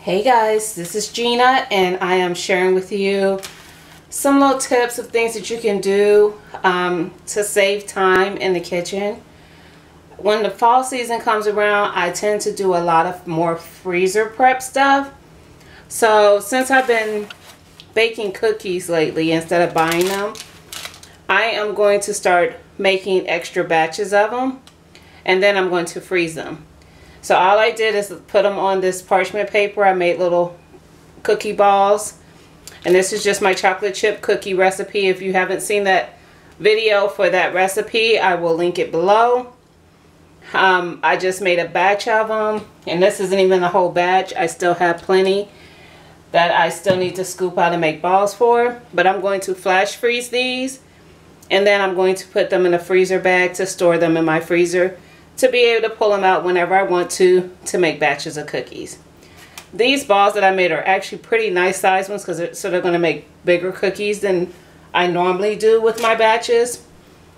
Hey guys, this is Gina and I am sharing with you some little tips of things that you can do to save time in the kitchen. When the fall season comes around, I tend to do a lot of more freezer prep stuff. So since I've been baking cookies lately instead of buying them, I am going to start making extra batches of them and then I'm going to freeze them. So all I did is put them on this parchment paper. I made little cookie balls. And this is just my chocolate chip cookie recipe. If you haven't seen that video for that recipe, I will link it below. I just made a batch of them. And this isn't even a whole batch. I still have plenty that I still need to scoop out and make balls for. But I'm going to flash freeze these. And then I'm going to put them in a freezer bag to store them in my freezer, to be able to pull them out whenever I want to make batches of cookies. These balls that I made are actually pretty nice size ones, because they're going to make bigger cookies than I normally do with my batches.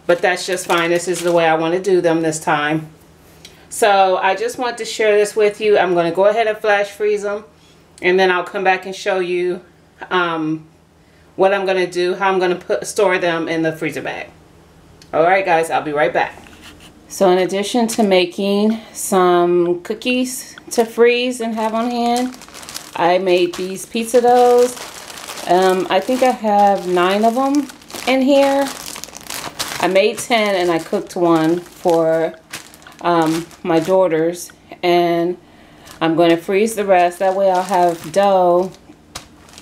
But that's just fine. This is the way I want to do them this time. So I just want to share this with you. I'm going to go ahead and flash freeze them, and then I'll come back and show you what I'm going to do, how I'm going to store them in the freezer bag. Alright guys, I'll be right back. So in addition to making some cookies to freeze and have on hand, I made these pizza doughs. I think I have 9 of them in here. I made 10 and I cooked one for my daughters, and I'm going to freeze the rest. That way I'll have dough,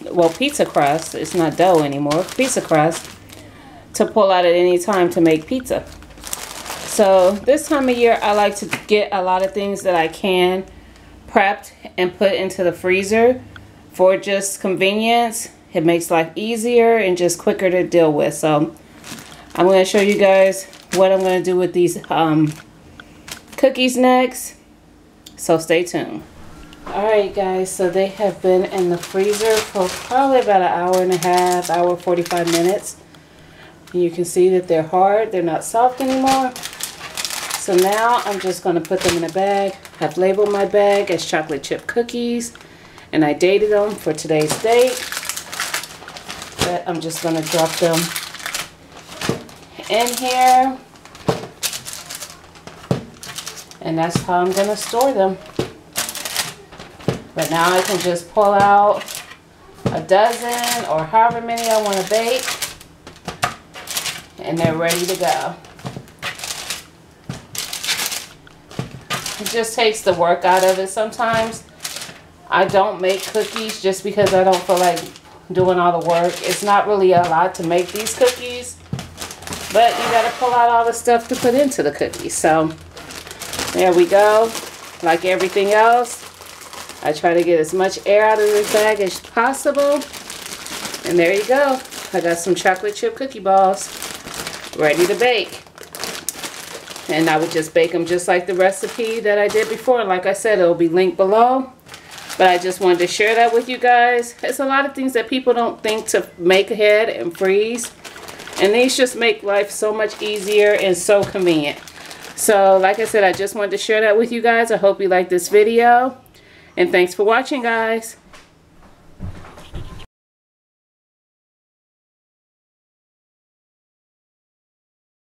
well, pizza crust. It's not dough anymore, pizza crust, to pull out at any time to make pizza. So this time of year, I like to get a lot of things that I can prepped and put into the freezer for just convenience. It makes life easier and just quicker to deal with. So I'm going to show you guys what I'm going to do with these cookies next. So stay tuned. Alright guys, so they have been in the freezer for probably about an hour and a half, hour 45 minutes. You can see that they're hard, they're not soft anymore. So now I'm just going to put them in a bag. I've labeled my bag as chocolate chip cookies, and I dated them for today's date. But I'm just going to drop them in here, and that's how I'm going to store them. But now I can just pull out a dozen or however many I want to bake, and they're ready to go. It just takes the work out of it. Sometimes I don't make cookies just because I don't feel like doing all the work. It's not really a lot to make these cookies, but you got to pull out all the stuff to put into the cookies. So there we go. Like everything else, I try to get as much air out of this bag as possible. And there you go. I got some chocolate chip cookie balls ready to bake. And I would just bake them just like the recipe that I did before. Like I said, it will be linked below. But I just wanted to share that with you guys. It's a lot of things that people don't think to make ahead and freeze. And these just make life so much easier and so convenient. So like I said, I just wanted to share that with you guys. I hope you liked this video. And thanks for watching, guys.